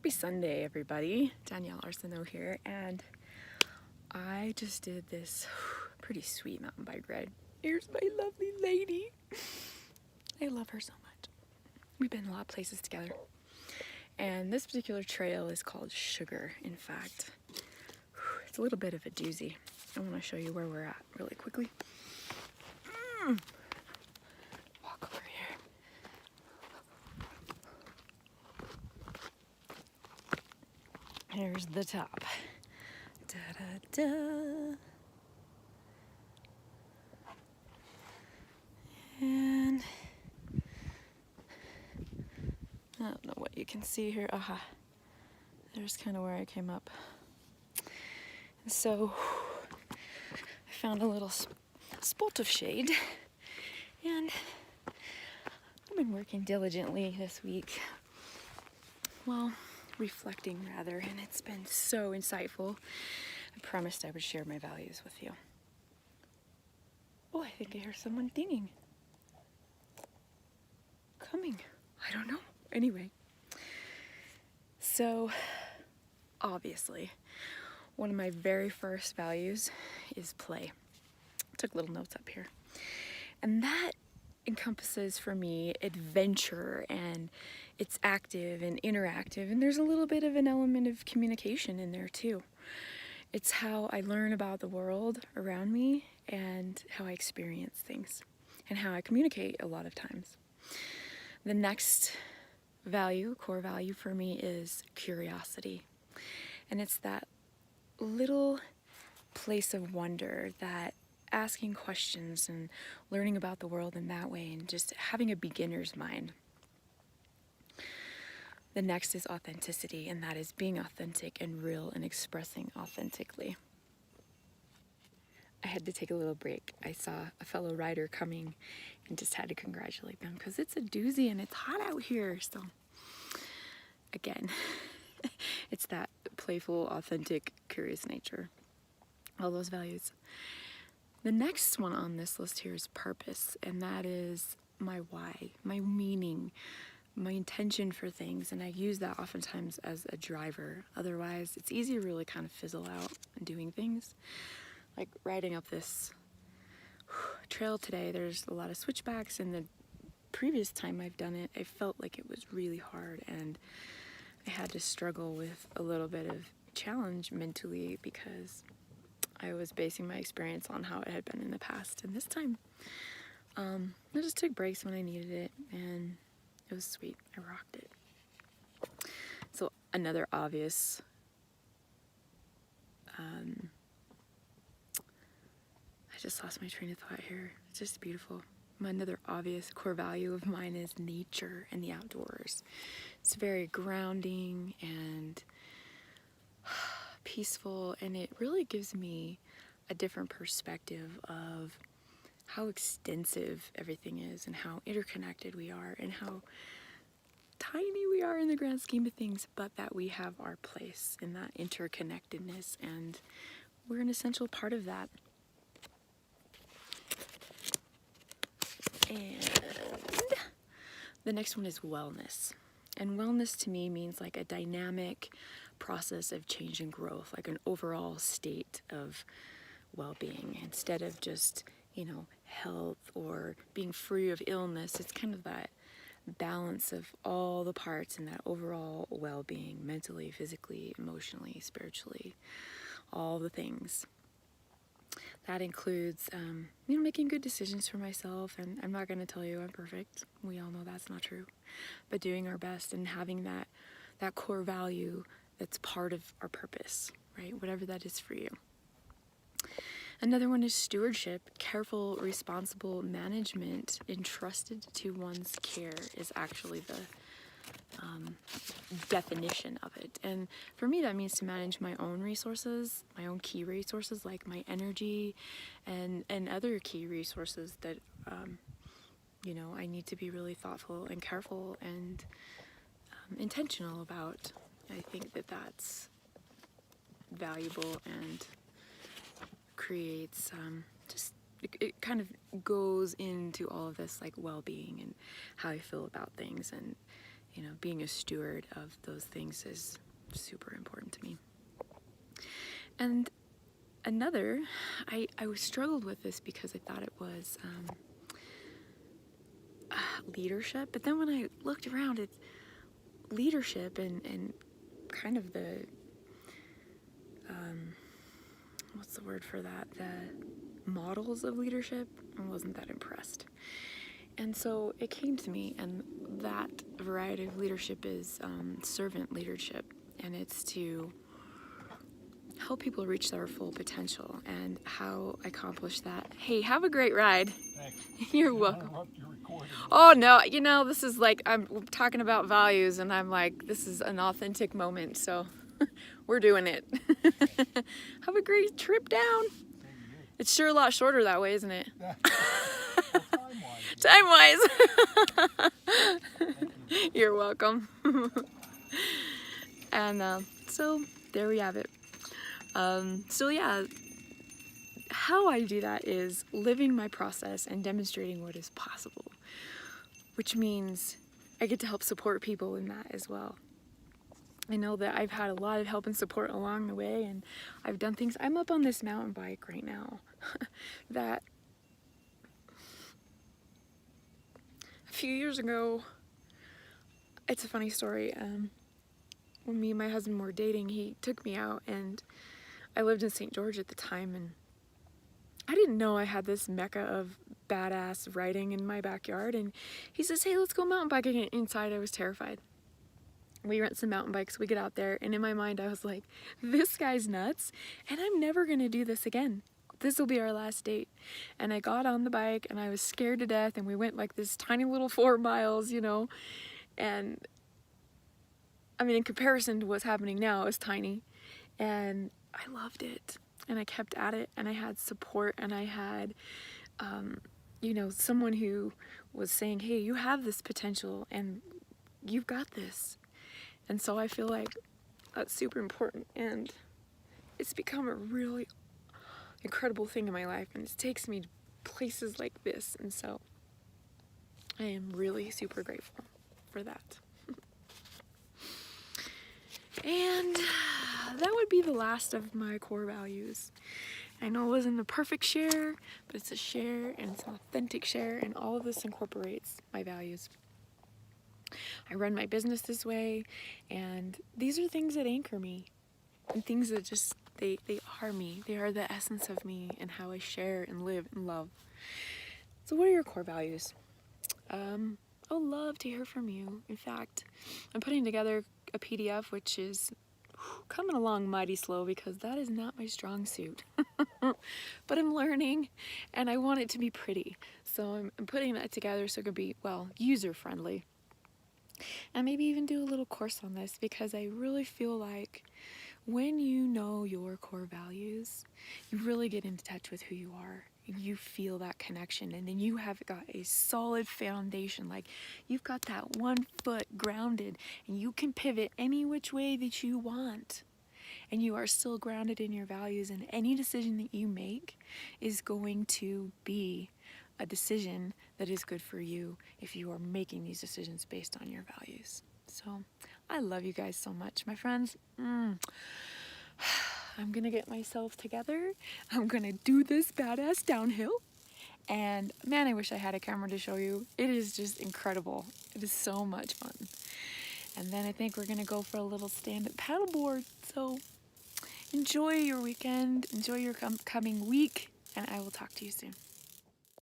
Happy Sunday, everybody. Danielle Arsenault here, and I just did this pretty sweet mountain bike ride. Here's my lovely lady. I love her so much. We've been a lot of places together, and this particular trail is called Sugar. In fact, it's a little bit of a doozy. I want to show you where we're at really quickly. Walk over here. Here's the top. Da da da. And I don't know what you can see here. Aha. There's kind of where I came up. And so I found a little spot of shade, and I've been working diligently this week. Well, reflecting rather, and it's been so insightful. I promised I would share my values with you. Oh, I think I hear someone dinging. Coming. I don't know. Anyway. So, obviously, one of my very first values is play. I took little notes up here. And that encompasses for me adventure, and it's active and interactive, and there's a little bit of an element of communication in there too. It's how I learn about the world around me and how I experience things and how I communicate a lot of times. The next value, core value for me, is curiosity. And it's that little place of wonder, that asking questions and learning about the world in that way, and just having a beginner's mind. The next is authenticity, and that is being authentic and real and expressing authentically. I had to take a little break. I saw a fellow rider coming and just had to congratulate them because it's a doozy and it's hot out here. So again, it's that playful, authentic, curious nature. All those values. The next one on this list here is purpose, and that is my why, my meaning, my intention for things, and I use that oftentimes as a driver. Otherwise, it's easy to really kind of fizzle out in doing things. Like riding up this trail today, there's a lot of switchbacks, and the previous time I've done it, I felt like it was really hard, and I had to struggle with a little bit of challenge mentally because I was basing my experience on how it had been in the past. And this time, I just took breaks when I needed it, and it was sweet. I rocked it. So another obvious I just lost my train of thought here. It's just beautiful. Another obvious core value of mine is nature and the outdoors. It's very grounding and peaceful, and it really gives me a different perspective of how extensive everything is and how interconnected we are and how tiny we are in the grand scheme of things, but that we have our place in that interconnectedness, and we're an essential part of that. And the next one is wellness. And wellness to me means like a dynamic process of change and growth, like an overall state of well-being, instead of just, health or being free of illness. It's kind of that balance of all the parts and that overall well-being, mentally, physically, emotionally, spiritually, all the things. That includes, making good decisions for myself, and I'm not going to tell you I'm perfect. We all know that's not true. But doing our best and having that core value that's part of our purpose, right? Whatever that is for you. Another one is stewardship. Careful, responsible management entrusted to one's care is actually the definition of it. And for me, that means to manage my own resources, my own key resources, like my energy and other key resources that, I need to be really thoughtful and careful and intentional about. I think that that's valuable and creates it kind of goes into all of this, like well-being and how I feel about things, and you know, being a steward of those things is super important to me. And another, I struggled with this because I thought it was leadership, but then when I looked around, it's leadership and kind of the what's the word for that, the models of leadership. I wasn't that impressed. And so it came to me, and that variety of leadership is servant leadership, and it's to help people reach their full potential. And how I accomplish that. Hey, have a great ride. Thanks. You're welcome. Oh no, you know, this is like, I'm talking about values, and I'm like, this is an authentic moment, so we're doing it. Have a great trip down. It's sure a lot shorter that way, isn't it? Time-wise. You're welcome. And so there we have it. So yeah, how I do that is living my process and demonstrating what is possible, which means I get to help support people in that as well. I know that I've had a lot of help and support along the way, and I've done things. I'm up on this mountain bike right now that a few years ago, it's a funny story. When me and my husband were dating, he took me out, and I lived in St. George at the time, and I didn't know I had this mecca of badass riding in my backyard. And he says, hey, let's go mountain biking. Inside, I was terrified. We rent some mountain bikes, we get out there, and in my mind I was like, this guy's nuts, and I'm never gonna do this again. This will be our last date. And I got on the bike, and I was scared to death, and we went like this tiny little 4 miles, you know, and I mean, in comparison to what's happening now, it's tiny, and I loved it, and I kept at it, and I had support, and I had, you know, someone who was saying, hey, you have this potential, and you've got this. And so I feel like that's super important, and it's become a really incredible thing in my life, and it takes me to places like this, and so I am really super grateful for that. And that would be the last of my core values. I know it wasn't a perfect share, but it's a share, and it's an authentic share, and all of this incorporates my values. I run my business this way, and these are things that anchor me, and things that just, they are me. They are the essence of me and how I share and live and love. So what are your core values? I would love to hear from you. In fact, I'm putting together a PDF, which is coming along mighty slow because that is not my strong suit. But I'm learning, and I want it to be pretty. So I'm putting that together so it could be, well, user-friendly. And maybe even do a little course on this, because I really feel like when you know your core values, you really get into touch with who you are. You feel that connection, and then you have got a solid foundation. Like, you've got that 1 foot grounded, and you can pivot any which way that you want. And you are still grounded in your values, and any decision that you make is going to be a decision that is good for you if you are making these decisions based on your values. So I love you guys so much, my friends. I'm gonna get myself together. I'm gonna do this badass downhill, and man, I wish I had a camera to show you. It is just incredible. It is so much fun. And then I think we're gonna go for a little stand-up paddleboard. So enjoy your weekend, enjoy your coming week, and I will talk to you soon.